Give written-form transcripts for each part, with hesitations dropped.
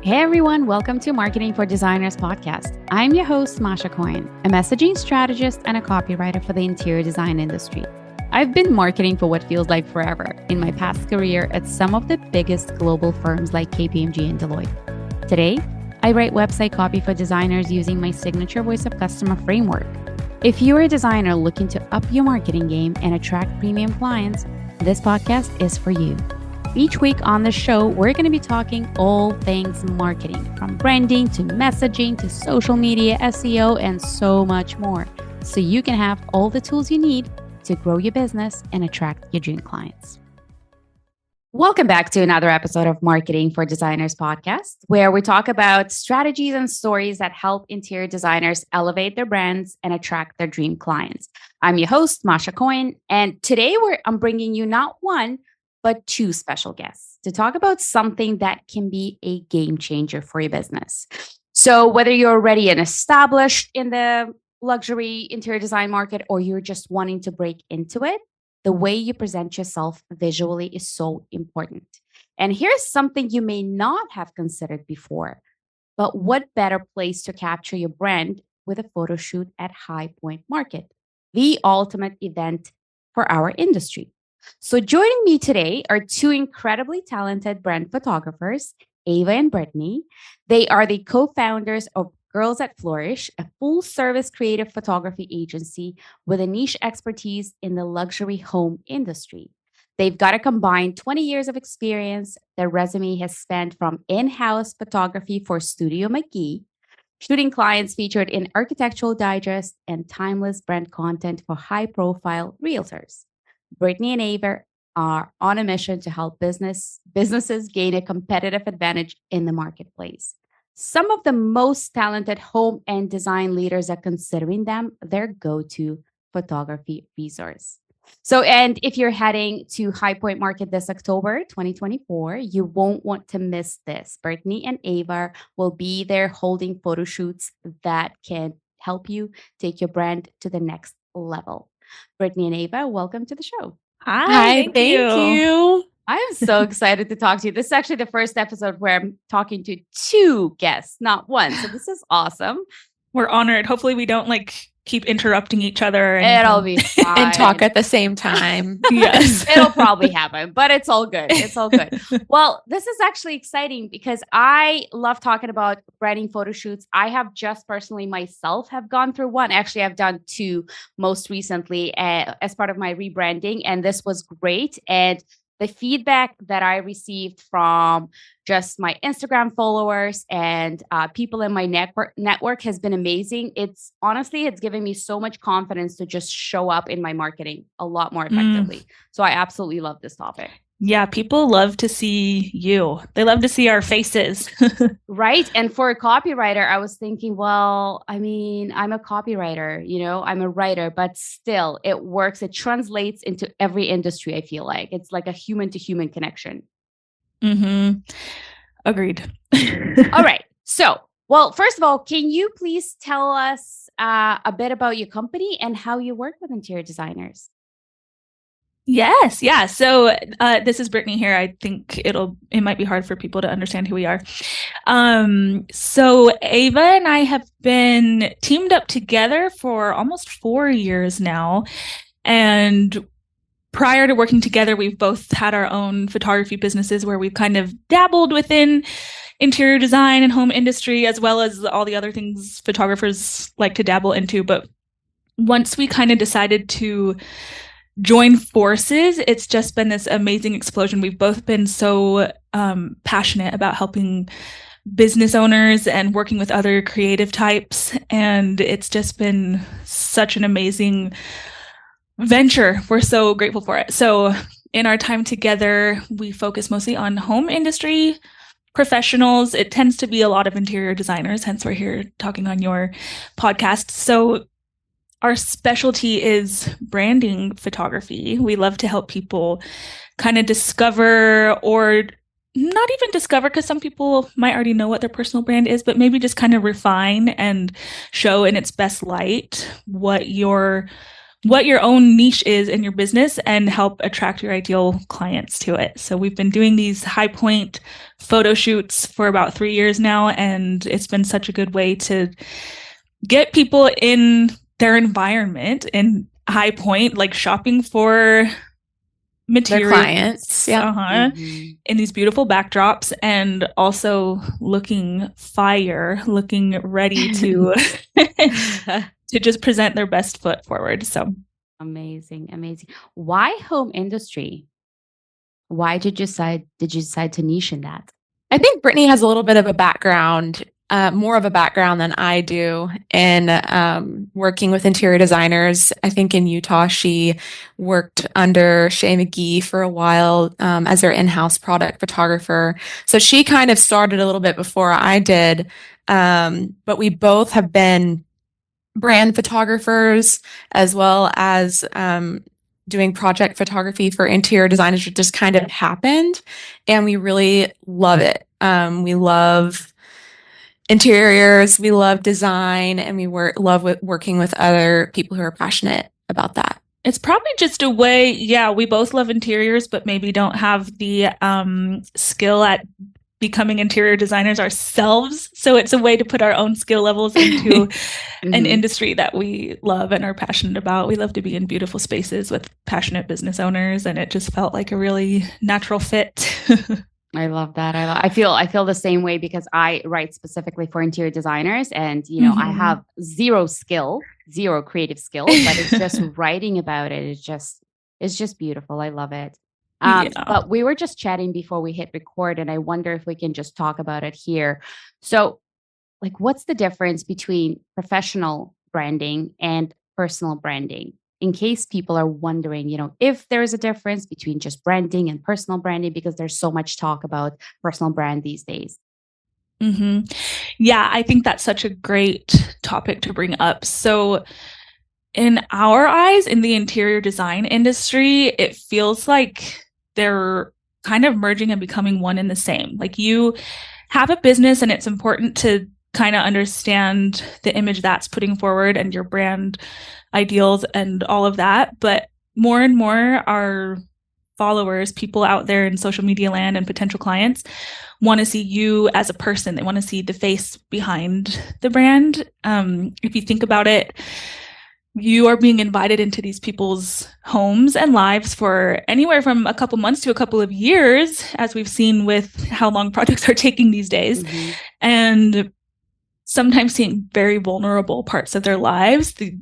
Hey everyone, welcome to Marketing for Designers podcast. I'm your host, Masha Coyne, a messaging strategist and a copywriter for the interior design industry. I've been marketing for what feels like forever in my past career at some of the biggest global firms like KPMG and Deloitte. Today, I write website copy for designers using my signature voice of customer framework. If you're a designer looking to up your marketing game and attract premium clients, this podcast is for you. Each week on the show, we're going to be talking all things marketing, from branding to messaging to social media, SEO, and so much more, so you can have all the tools you need to grow your business and attract your dream clients. Welcome back to another episode of Marketing for Designers podcast, where we talk about strategies and stories that help interior designers elevate their brands and attract their dream clients. I'm your host, Masha Coyne, and today I'm bringing you not one, but two special guests to talk about something that can be a game changer for your business. So whether you're already established in the luxury interior design market or you're just wanting to break into it, the way you present yourself visually is so important. And here's something you may not have considered before, but what better place to capture your brand with a photo shoot at High Point Market, the ultimate event for our industry. So joining me today are two incredibly talented brand photographers, Ava and Brittany. They are the co-founders of Girls at Flourish, a full-service creative photography agency with a niche expertise in the luxury home industry. They've got a combined 20 years of experience. Their resume has spanned from in-house photography for Studio McGee, shooting clients featured in Architectural Digest, and timeless brand content for high-profile realtors. Brittany and Ava are on a mission to help businesses gain a competitive advantage in the marketplace. Some of the most talented home and design leaders are considering them their go-to photography resource. So, and if you're heading to High Point Market this October 2024, you won't want to miss this. Brittany and Ava will be there holding photo shoots that can help you take your brand to the next level. Brittany and Ava, welcome to the show. Hi, thank you. I am so excited to talk to you. This is actually the first episode where I'm talking to two guests, not one. So this is awesome. We're honored. Hopefully we don't keep interrupting each other. It'll be fine. And talk at the same time. Yes. It'll probably happen, but it's all good. It's all good. Well, this is actually exciting because I love talking about branding photo shoots. I have just personally myself have gone through one. Actually, I've done two most recently as part of my rebranding, and this was great. And the feedback that I received from just my Instagram followers and people in my network has been amazing. It's given me so much confidence to just show up in my marketing a lot more effectively. So I absolutely love this topic. Yeah, people love to see you. They love to see our faces. Right. And for a copywriter, I was thinking, well, I'm a copywriter, I'm a writer, but still it works. It translates into every industry. I feel like it's like a human to human connection. Mm-hmm. Agreed. All right. So, well, first of all, can you please tell us a bit about your company and how you work with interior designers? Yes. Yeah. So this is Brittany here. I think it might be hard for people to understand who we are. So Ava and I have been teamed up together for almost 4 years now. And prior to working together, we've both had our own photography businesses where we've kind of dabbled within interior design and home industry, as well as all the other things photographers like to dabble into. But once we kind of decided to join forces, it's just been this amazing explosion. We've both been so passionate about helping business owners and working with other creative types. And it's just been such an amazing venture. We're so grateful for it. So in our time together, we focus mostly on home industry professionals. It tends to be a lot of interior designers, hence we're here talking on your podcast. So our specialty is branding photography. We love to help people kind of discover, or not even discover, because some people might already know what their personal brand is, but maybe just kind of refine and show in its best light what your what your own niche is in your business and help attract your ideal clients to it. So we've been doing these high point photo shoots for about 3 years now, and it's been such a good way to get people in their environment in High Point, like shopping for materials, their clients, in these beautiful backdrops, and also looking fire, looking ready to to just present their best foot forward. So amazing. Why home industry? Why did you decide to niche in that? I think Brittany has a little bit of a background, more of a background than I do in working with interior designers. I think in Utah, she worked under Shay McGee for a while as their in-house product photographer. So she kind of started a little bit before I did, but we both have been brand photographers as well as doing project photography for interior designers. It just kind of happened, and we really love it. We love interiors, we love design, and we love working with other people who are passionate about that. It's probably just a way, we both love interiors, but maybe don't have the skill at becoming interior designers ourselves. So it's a way to put our own skill levels into an industry that we love and are passionate about. We love to be in beautiful spaces with passionate business owners, and it just felt like a really natural fit. I love that. I feel the same way because I write specifically for interior designers, and I have zero creative skill, but it's just writing about it. It's just beautiful. I love it. But we were just chatting before we hit record, and I wonder if we can just talk about it here. So, like, what's the difference between professional branding and personal branding? In case people are wondering, if there is a difference between just branding and personal branding, because there's so much talk about personal brand these days. Yeah, I think that's such a great topic to bring up. So in our eyes, in the interior design industry, it feels like they're kind of merging and becoming one and the same. Like, you have a business, and it's important to kind of understand the image that's putting forward and your brand ideals and all of that. But more and more, our followers, people out there in social media land and potential clients, want to see you as a person. They want to see the face behind the brand. If you think about it, you are being invited into these people's homes and lives for anywhere from a couple months to a couple of years, as we've seen with how long projects are taking these days. And sometimes seeing very vulnerable parts of their lives, the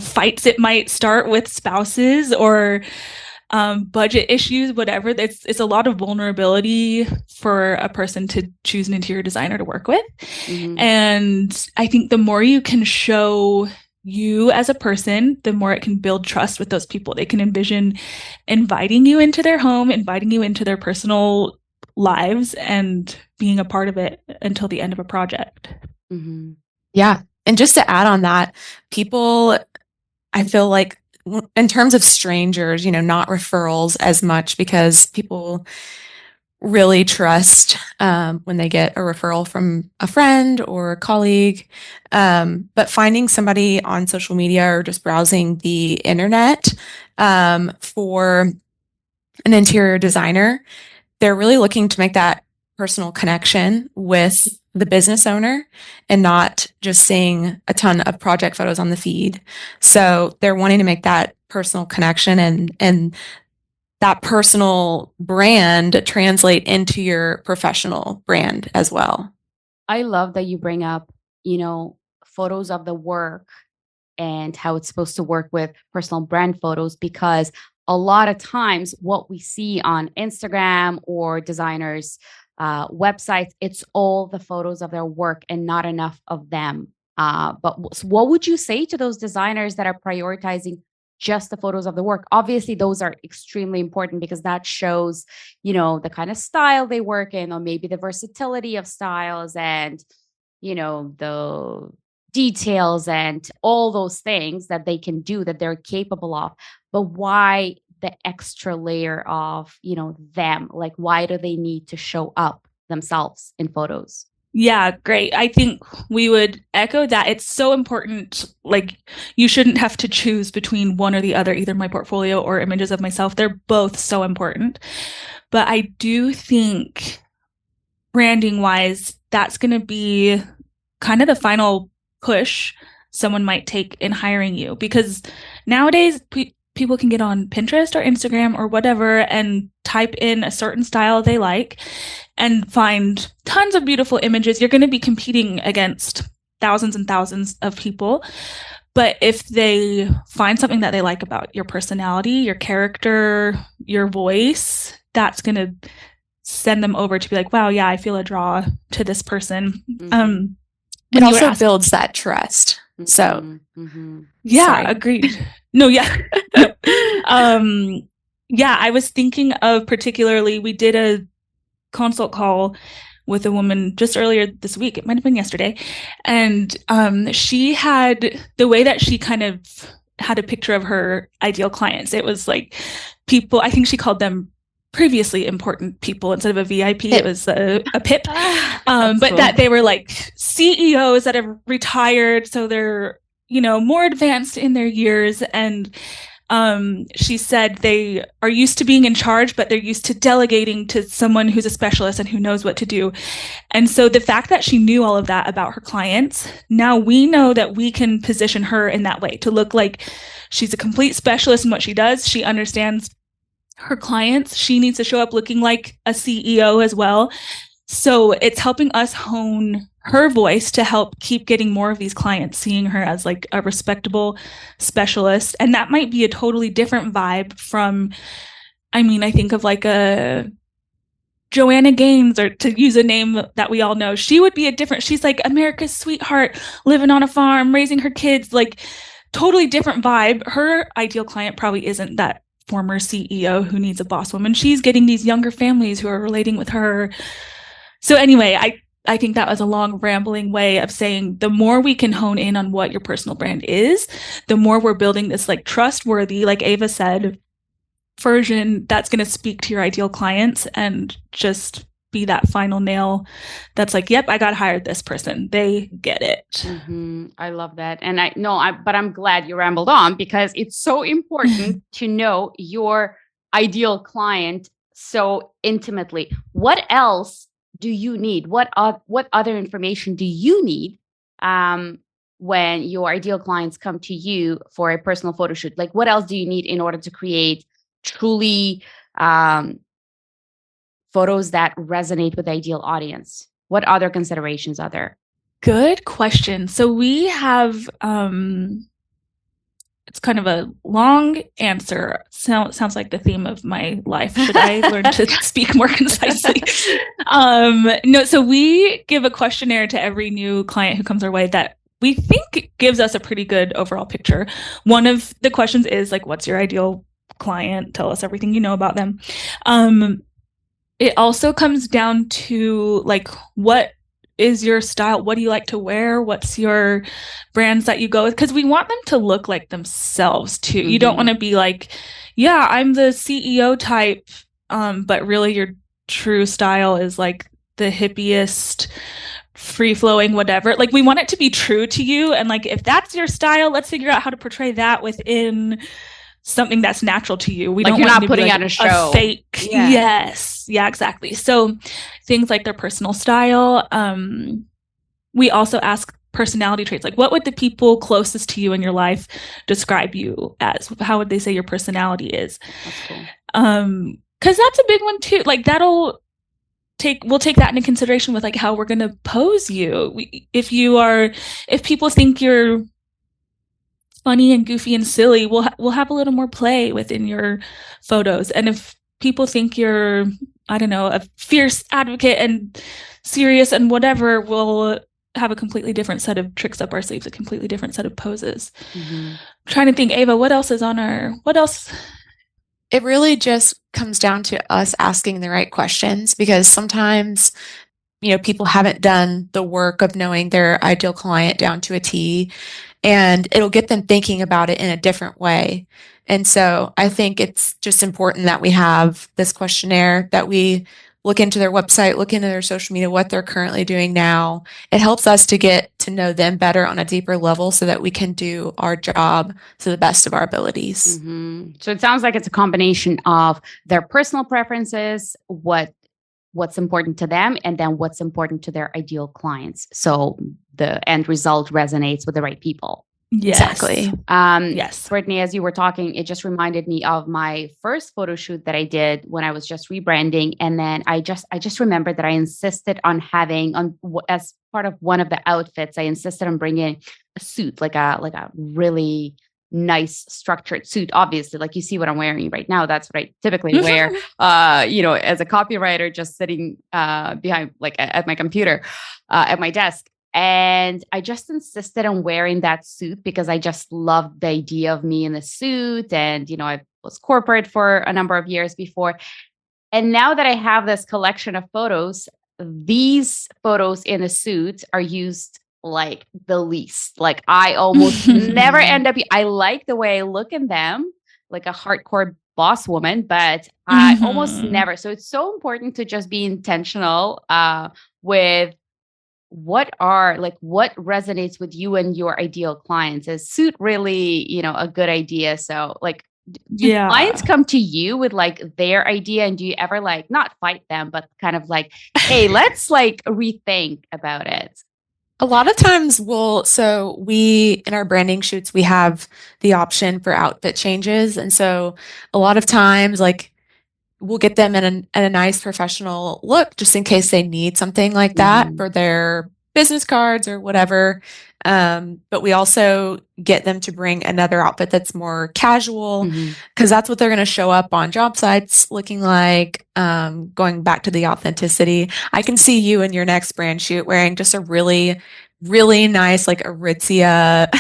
fights it might start with spouses or budget issues, whatever. It's a lot of vulnerability for a person to choose an interior designer to work with. And I think the more you can show you as a person, the more it can build trust with those people. They can envision inviting you into their home, inviting you into their personal lives, and being a part of it until the end of a project. Yeah. And just to add on that, people, I feel like in terms of strangers, not referrals as much, because people really trust when they get a referral from a friend or a colleague. But finding somebody on social media or just browsing the internet for an interior designer, they're really looking to make that personal connection with the business owner and not just seeing a ton of project photos on the feed. So they're wanting to make that personal connection and that personal brand translate into your professional brand as well. I love that you bring up, photos of the work and how it's supposed to work with personal brand photos, because a lot of times what we see on Instagram or designers' websites, it's all the photos of their work and not enough of them. But what would you say to those designers that are prioritizing just the photos of the work? Obviously, those are extremely important because that shows, the kind of style they work in, or maybe the versatility of styles and, the details and all those things that they can do, that they're capable of. But why the extra layer of, them? Like, why do they need to show up themselves in photos? Yeah, great. I think we would echo that. It's so important. Like, you shouldn't have to choose between one or the other, either my portfolio or images of myself. They're both so important. But I do think branding wise, that's going to be kind of the final push someone might take in hiring you, because nowadays people can get on Pinterest or Instagram or whatever and type in a certain style they like and find tons of beautiful images. You're going to be competing against thousands and thousands of people. But if they find something that they like about your personality, your character, your voice, that's going to send them over to be like, wow, yeah, I feel a draw to this person. It also builds that trust. So, yeah, sorry. Agreed. No, yeah. Yeah, I was thinking of particularly, we did a consult call with a woman just earlier this week. It might have been yesterday. And she had the way that she kind of had a picture of her ideal clients. It was like people, I think she called them previously important people instead of a VIP. It was a PIP. But cool. That they were like CEOs that have retired, so they're, you know, more advanced in their years. And she said they are used to being in charge, but they're used to delegating to someone who's a specialist and who knows what to do. And so the fact that she knew all of that about her clients, now we know that we can position her in that way to look like she's a complete specialist in what she does. She understands her clients. She needs to show up looking like a CEO as well. So it's helping us hone her voice to help keep getting more of these clients seeing her as like a respectable specialist. And that might be a totally different vibe from, I mean, I think of like a Joanna Gaines, or to use a name that we all know, she would be a different, she's like America's sweetheart, living on a farm, raising her kids, like totally different vibe. Her ideal client probably isn't that former CEO who needs a boss woman. She's getting these younger families who are relating with her. So anyway, I think that was a long rambling way of saying the more we can hone in on what your personal brand is, the more we're building this like trustworthy, like Ava said, version that's going to speak to your ideal clients and just be that final nail that's like, yep, I got hired this person. They get it. I love that. And but I'm glad you rambled on, because it's so important to know your ideal client so intimately. What else do you need? What other information do you need when your ideal clients come to you for a personal photo shoot? Like, what else do you need in order to create truly photos that resonate with the ideal audience? What other considerations are there? Good question. So we have, it's kind of a long answer. Sounds like the theme of my life. Should I learn to speak more concisely? No, so we give a questionnaire to every new client who comes our way that we think gives us a pretty good overall picture. One of the questions is like, what's your ideal client? Tell us everything you know about them. It also comes down to like, what is your style? What do you like to wear? What's your brands that you go with? Because we want them to look like themselves too. You don't want to be like, yeah, I'm the CEO type, but really your true style is like the hippiest, free-flowing whatever. Like, we want it to be true to you. And like, if that's your style, let's figure out how to portray that within something that's natural to you. We like, don't you're want not putting on a show. A fake. Yeah. Yes. Yeah, exactly. So things like their personal style. We also ask personality traits. Like, what would the people closest to you in your life describe you as? How would they say your personality is? That's cool. 'Cause that's a big one too. Like, we'll take that into consideration with like how we're going to pose you. If people think you're funny and goofy and silly, we'll have a little more play within your photos. And if people think you're, I don't know, a fierce advocate and serious and whatever, we'll have a completely different set of tricks up our sleeves, a completely different set of poses. I'm trying to think, Ava, what else? It really just comes down to us asking the right questions, because sometimes, people haven't done the work of knowing their ideal client down to a T, and it'll get them thinking about it in a different way. And so I think it's just important that we have this questionnaire that we look into their website, look into their social media, what they're currently doing now. It helps us to get to know them better on a deeper level so that we can do our job to the best of our abilities. So it sounds like it's a combination of their personal preferences, what's important to them, and then what's important to their ideal clients. So the end result resonates with the right people. Yes. Exactly. Yes. Brittany, as you were talking, it just reminded me of my first photo shoot that I did when I was just rebranding. And then I just remembered that I insisted on having as part of one of the outfits, I insisted on bringing a suit, like a really nice structured suit. Obviously, like you see what I'm wearing right now. That's what I typically wear, as a copywriter, just sitting behind, like at my computer, at my desk. And I just insisted on wearing that suit because I just loved the idea of me in the suit. And, I was corporate for a number of years before. And now that I have this collection of photos, these photos in a suit are used like the least. Like I almost never end up, I like the way I look in them, like a hardcore boss woman, but I almost never. So it's so important to just be intentional with what resonates with you and your ideal clients. Is suit really, a good idea? So like, do clients come to you with like their idea, and do you ever like not fight them, but kind of like, hey, let's like rethink about it? A lot of times in our branding shoots, we have the option for outfit changes. And so a lot of times, like, we'll get them in a nice professional look just in case they need something like that for their business cards or whatever. But we also get them to bring another outfit that's more casual because that's what they're going to show up on job sites looking like. Going back to the authenticity, I can see you in your next brand shoot wearing just a really, really nice, like Aritzia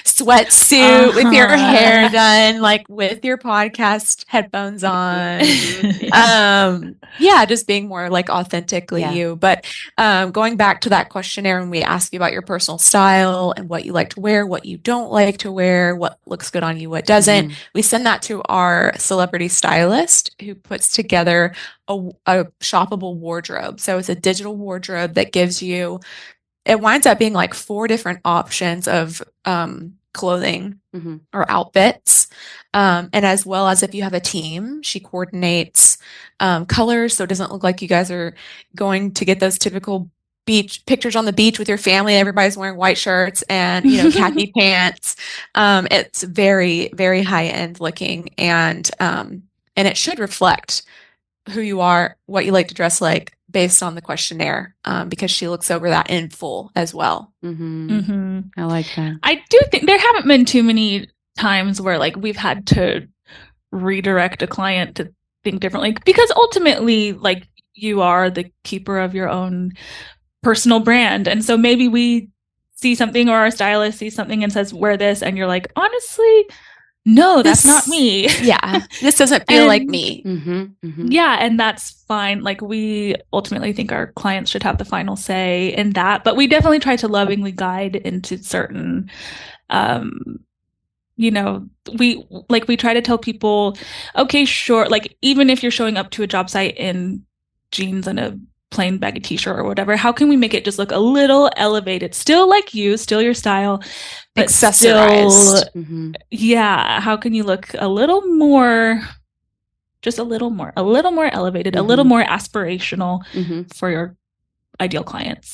sweatsuit with your hair done, like with your podcast headphones on. Just being more like authentically you. But going back to that questionnaire, when we ask you about your personal style and what you like to wear, what you don't like to wear, what looks good on you, what doesn't, we send that to our celebrity stylist who puts together a shoppable wardrobe. So it's a digital wardrobe that gives you, it winds up being like 4 different options of clothing or outfits. And as well as if you have a team, she coordinates colors. So it doesn't look like you guys are going to get those typical beach pictures on the beach with your family. Everybody's wearing white shirts and, khaki pants. It's very, very high end looking, and it should reflect who you are, what you like to dress like based on the questionnaire, because she looks over that in full as well. I like that. I do think there haven't been too many times where like we've had to redirect a client to think differently, because ultimately, like, you are the keeper of your own personal brand. And so maybe we see something, or our stylist sees something and says, wear this. And you're like, honestly, no, that's not me. This doesn't feel like me. Yeah. And that's fine. Like, we ultimately think our clients should have the final say in that, but we definitely try to lovingly guide into certain, we try to tell people, okay, sure. Like, even if you're showing up to a job site in jeans and a plain baggy t-shirt or whatever, how can we make it just look a little elevated? Still like you, still your style, but accessorized. How can you look a little more, just a little more elevated, a little more aspirational for your ideal clients?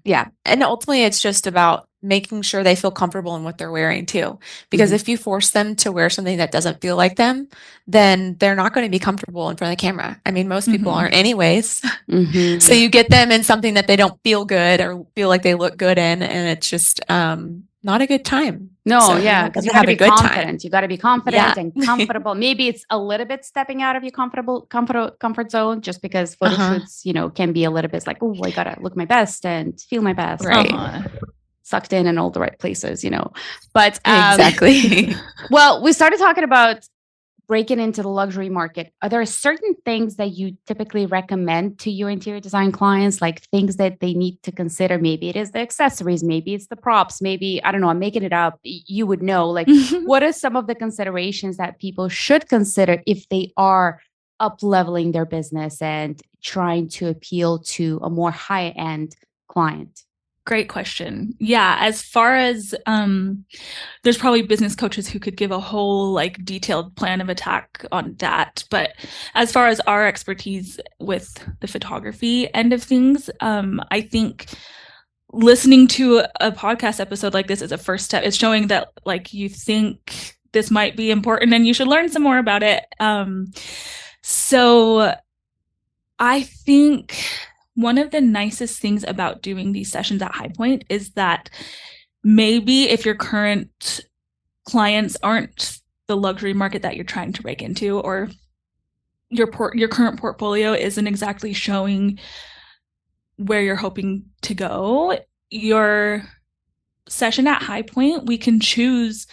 Yeah. And ultimately, it's just about making sure they feel comfortable in what they're wearing too. Because if you force them to wear something that doesn't feel like them, then they're not going to be comfortable in front of the camera. I mean, most people aren't anyways. So you get them in something that they don't feel good or feel like they look good in, and it's just not a good time. No, because you got to be confident. You got to be confident and comfortable. Maybe it's a little bit stepping out of your comfort zone, just because photo shoots, can be a little bit like, oh, I got to look my best and feel my best. Right. Sucked in all the right places, But exactly. Well, we started talking about breaking into the luxury market. Are there certain things that you typically recommend to your interior design clients, like things that they need to consider? Maybe it is the accessories, maybe it's the props, maybe, I don't know, I'm making it up. You would know, like, what are some of the considerations that people should consider if they are up-leveling their business and trying to appeal to a more high-end client? Great question. Yeah, as far as there's probably business coaches who could give a whole like detailed plan of attack on that. But as far as our expertise with the photography end of things, I think listening to a podcast episode like this is a first step. It's showing that like you think this might be important and you should learn some more about it. So I think one of the nicest things about doing these sessions at High Point is that maybe if your current clients aren't the luxury market that you're trying to break into, or your current portfolio isn't exactly showing where you're hoping to go, your session at High Point, we can choose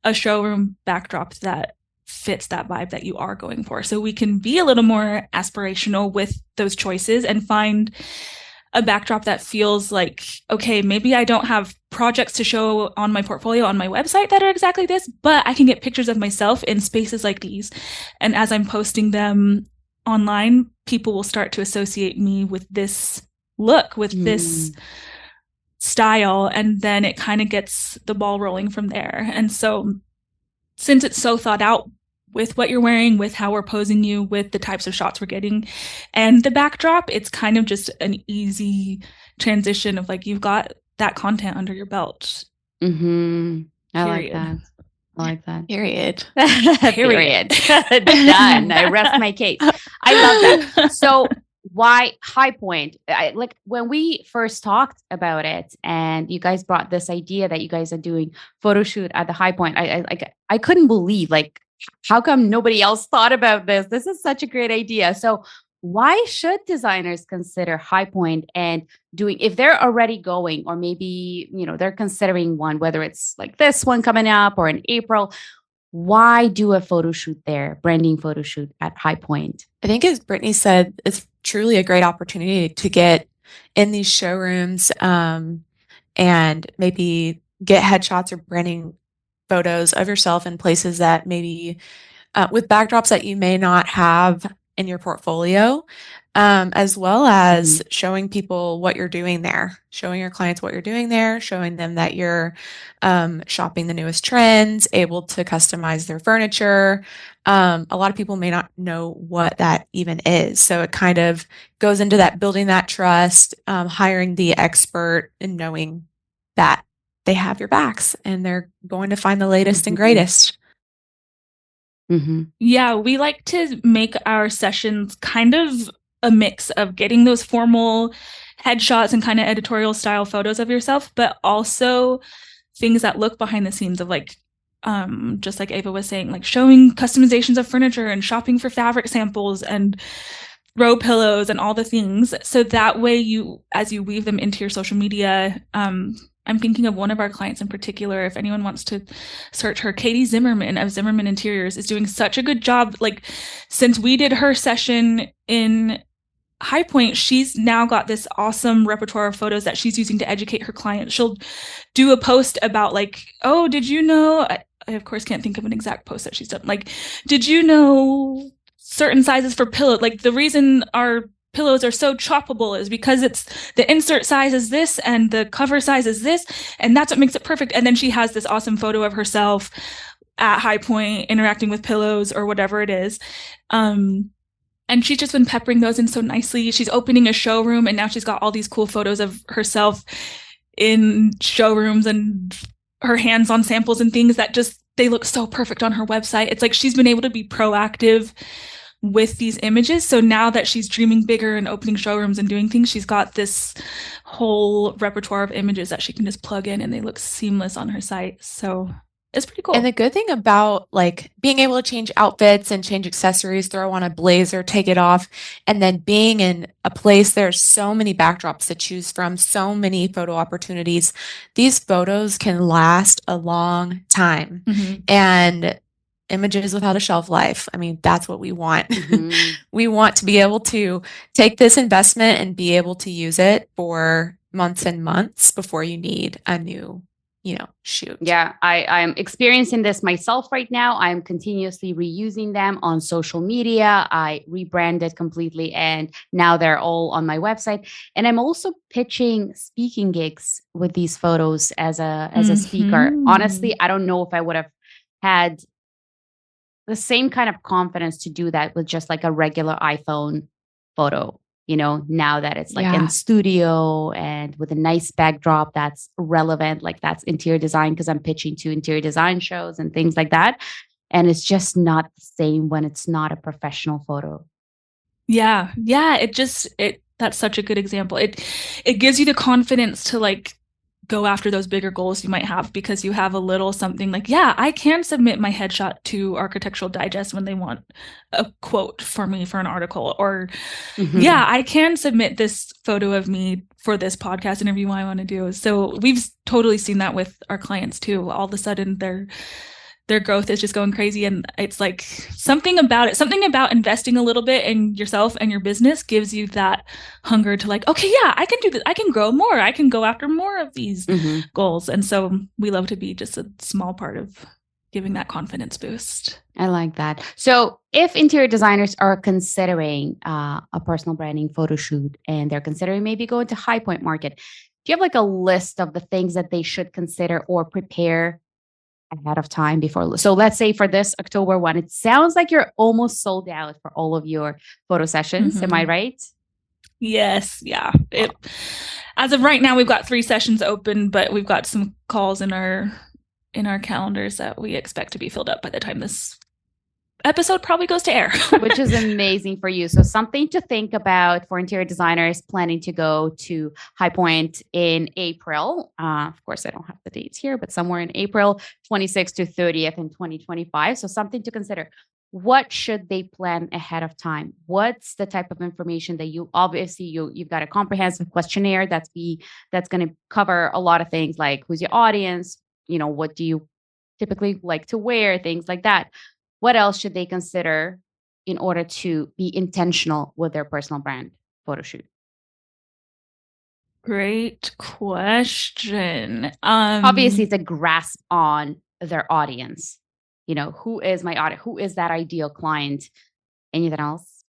a showroom backdrop that fits that vibe that you are going for. So we can be a little more aspirational with those choices and find a backdrop that feels like, okay, maybe I don't have projects to show on my portfolio on my website that are exactly this, but I can get pictures of myself in spaces like these. And as I'm posting them online, people will start to associate me with this look, with this style, and then it kind of gets the ball rolling from there. And so since it's so thought out with what you're wearing, with how we're posing you, with the types of shots we're getting, and the backdrop, it's kind of just an easy transition of like, you've got that content under your belt. I like that. Period. Period. Done. I rest my case. I love that. So why High Point? Like when we first talked about it and you guys brought this idea that you guys are doing photo shoot at the High Point, I couldn't believe, like, how come nobody else thought about this? This is such a great idea. So why should designers consider High Point and doing, if they're already going, or maybe, they're considering one, whether it's like this one coming up or in April, why do a photo shoot there, branding photo shoot at High Point? I think, as Brittany said, it's truly a great opportunity to get in these showrooms and maybe get headshots or branding photos of yourself in places that maybe with backdrops that you may not have in your portfolio, as well as showing people what you're doing there, showing your clients what you're doing there, showing them that you're shopping the newest trends, able to customize their furniture. A lot of people may not know what that even is. So it kind of goes into that building that trust, hiring the expert, and knowing that they have your backs and they're going to find the latest and greatest. Yeah, we like to make our sessions kind of a mix of getting those formal headshots and kind of editorial style photos of yourself, but also things that look behind the scenes of like, just like Ava was saying, like showing customizations of furniture and shopping for fabric samples and throw pillows and all the things. So that way as you weave them into your social media, I'm thinking of one of our clients in particular. If anyone wants to search her, Katie Zimmerman of Zimmerman Interiors is doing such a good job. Like, since we did her session in High Point, she's now got this awesome repertoire of photos that she's using to educate her clients. She'll do a post about like, oh, did you know, I of course can't think of an exact post that she's done. Like, did you know certain sizes for pillow? Like, the reason our pillows are so choppable is because it's the insert size is this and the cover size is this, and that's what makes it perfect. And then she has this awesome photo of herself at High Point interacting with pillows or whatever it is. And she's just been peppering those in so nicely. She's opening a showroom and now she's got all these cool photos of herself in showrooms and her hands on samples and things that just, they look so perfect on her website. It's like she's been able to be proactive with these images. So now that she's dreaming bigger and opening showrooms and doing things, she's got this whole repertoire of images that she can just plug in and they look seamless on her site. So it's pretty cool. And the good thing about like being able to change outfits and change accessories, throw on a blazer, take it off, and then being in a place, there's so many backdrops to choose from, so many photo opportunities. These photos can last a long time. And images without a shelf life. I mean, that's what we want. We want to be able to take this investment and be able to use it for months and months before you need a new, shoot. Yeah, I'm experiencing this myself right now. I'm continuously reusing them on social media. I rebranded completely and now they're all on my website. And I'm also pitching speaking gigs with these photos as a speaker. Honestly, I don't know if I would have had the same kind of confidence to do that with just like a regular iPhone photo. Now that it's like in studio and with a nice backdrop that's relevant, like that's interior design, because I'm pitching to interior design shows and things like that. And it's just not the same when it's not a professional photo. Yeah. That's such a good example. It gives you the confidence to like go after those bigger goals you might have because you have a little something like, yeah, I can submit my headshot to Architectural Digest when they want a quote for me for an article, or yeah, I can submit this photo of me for this podcast interview I want to do. So we've totally seen that with our clients too. All of a sudden their growth is just going crazy. And it's like something about investing a little bit in yourself and your business gives you that hunger to like, okay, yeah, I can do this. I can grow more. I can go after more of these goals. And so we love to be just a small part of giving that confidence boost. I like that. So if interior designers are considering a personal branding photo shoot and they're considering maybe going to High Point Market, do you have like a list of the things that they should consider or prepare ahead of time before? So let's say for this October one, it sounds like you're almost sold out for all of your photo sessions. Am I right? Yes. Yeah. As of right now, we've got 3 sessions open, but we've got some calls in our calendars that we expect to be filled up by the time this episode probably goes to air. Which is amazing for you. So something to think about for interior designers planning to go to High Point in April. Of course, I don't have the dates here, but somewhere in April 26th to 30th in 2025. So something to consider. What should they plan ahead of time? What's the type of information that you've got a comprehensive questionnaire that's going to cover a lot of things like who's your audience, what do you typically like to wear, things like that. What else should they consider in order to be intentional with their personal brand photo shoot? Great question. Obviously, it's a grasp on their audience. Who is my audience? Who is that ideal client? Anything else?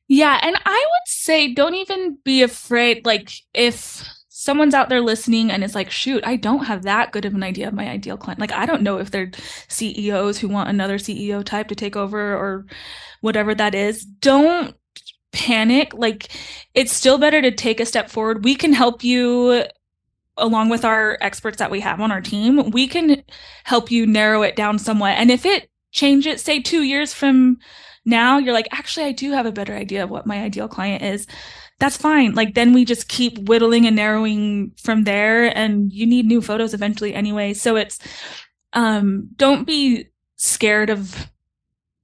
Yeah. And I would say don't even be afraid. Like if someone's out there listening and it's like, shoot, I don't have that good of an idea of my ideal client. Like, I don't know if they're CEOs who want another CEO type to take over or whatever that is. Don't panic. Like, it's still better to take a step forward. We can help you along with our experts that we have on our team. We can help you narrow it down somewhat. And if it changes, say 2 years from now, you're like, actually, I do have a better idea of what my ideal client is. That's fine. Like then we just keep whittling and narrowing from there, and you need new photos eventually anyway. So it's, don't be scared of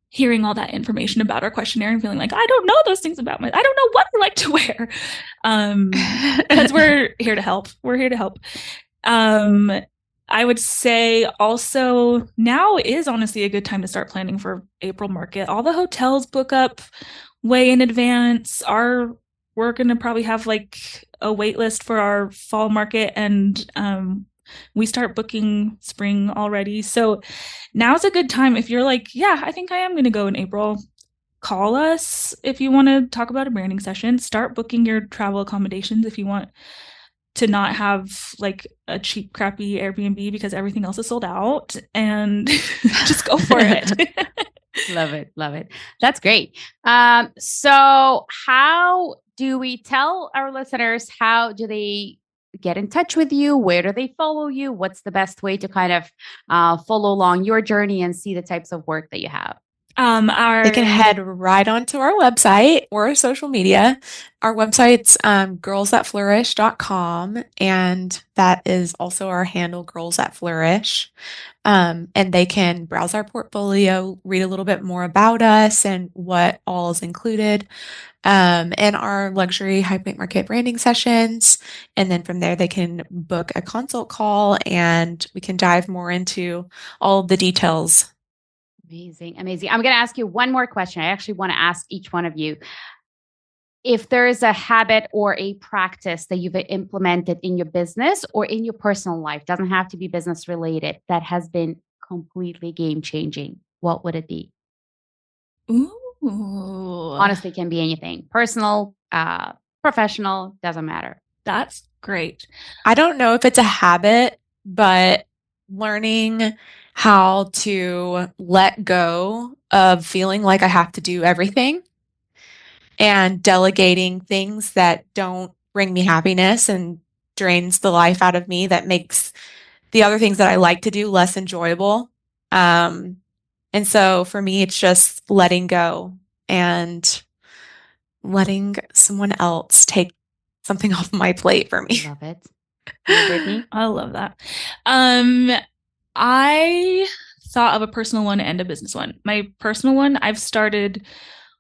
hearing all that information about our questionnaire and feeling like, I don't know those things about I don't know what I like to wear. Because we're here to help. We're here to help. I would say also now is honestly a good time to start planning for April market. All the hotels book up way in advance. We're going to probably have like a wait list for our fall market, and we start booking spring already. So now's a good time. If you're like, yeah, I think I am going to go in April, call us if you want to talk about a branding session. Start booking your travel accommodations if you want to not have like a cheap, crappy Airbnb because everything else is sold out, and just go for it. Love it. Love it. That's great. So how do we tell our listeners, how do they get in touch with you? Where do they follow you? What's the best way to kind of follow along your journey and see the types of work that you have? They can head right onto our website or our social media. Our website's girlsthatflourish.com, and that is also our handle, girlsthatflourish. And they can browse our portfolio, read a little bit more about us and what all is included in our luxury High Point Market branding sessions. And then from there, they can book a consult call and we can dive more into all of the details. Amazing. Amazing. I'm going to ask you one more question. I actually want to ask each one of you. if there is a habit or a practice that you've implemented in your business or in your personal life, doesn't have to be business related, that has been completely game changing, what would it be? Ooh. Honestly, can be anything. Personal, professional, doesn't matter. That's great. I don't know if it's a habit, but learning how to let go of feeling like I have to do everything and delegating things that don't bring me happiness and drains the life out of me, that makes the other things that I like to do less enjoyable. And so for me, it's just letting go and letting someone else take something off my plate for me. Love it. Brittany? I love that. I thought of a personal one and a business one. My personal one, I've started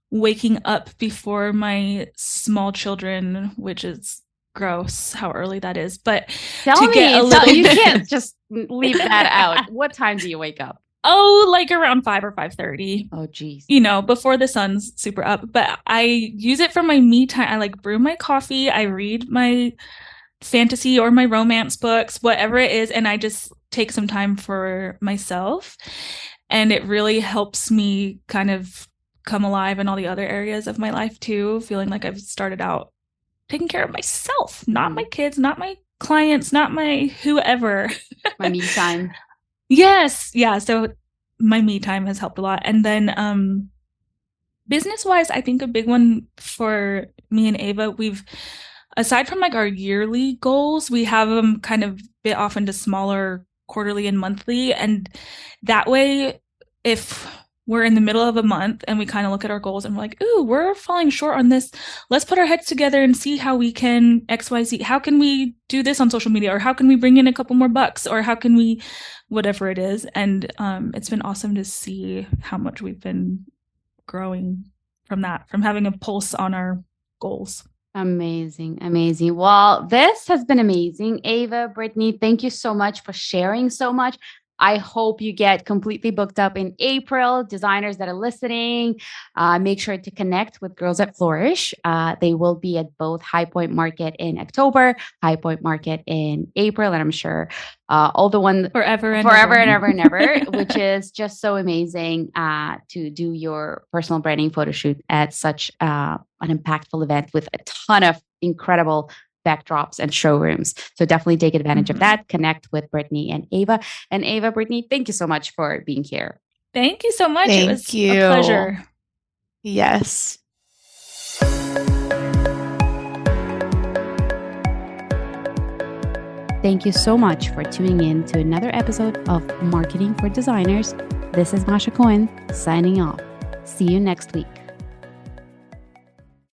waking up before my small children, which is gross how early that is. But You can't just leave that out. What time do you wake up? Oh, like around 5 or 5:30. Oh, geez. Before the sun's super up. But I use it for my me time. I like brew my coffee. I read my fantasy or my romance books, whatever it is. And I just take some time for myself. And it really helps me kind of come alive in all the other areas of my life too. Feeling like I've started out taking care of myself, not my kids, not my clients, not my whoever. My me time. Yes. Yeah. So my me time has helped a lot. And then business wise, I think a big one for me and Ava, aside from like our yearly goals, we have them kind of bit off into smaller quarterly and monthly. And that way, if we're in the middle of a month and we kind of look at our goals and we're like, ooh, we're falling short on this. Let's put our heads together and see how we can XYZ. How can we do this on social media? Or how can we bring in a couple more bucks? Or how can we, whatever it is. And it's been awesome to see how much we've been growing from that, from having a pulse on our goals. Amazing. Amazing. Well, this has been amazing. Ava, Brittany, thank you so much for sharing so much. I hope you get completely booked up in April. Designers that are listening, make sure to connect with Girls at Flourish. They will be at both High Point Market in October, High Point Market in April, and I'm sure all the ones forever and ever, which is just so amazing to do your personal branding photo shoot at such an impactful event with a ton of incredible backdrops and showrooms. So definitely take advantage of that. Connect with Brittany and Ava. And Ava, Brittany, thank you so much for being here. Thank you so much. It was a pleasure. Yes. Thank you so much for tuning in to another episode of Marketing for Designers. This is Masha Cohen signing off. See you next week.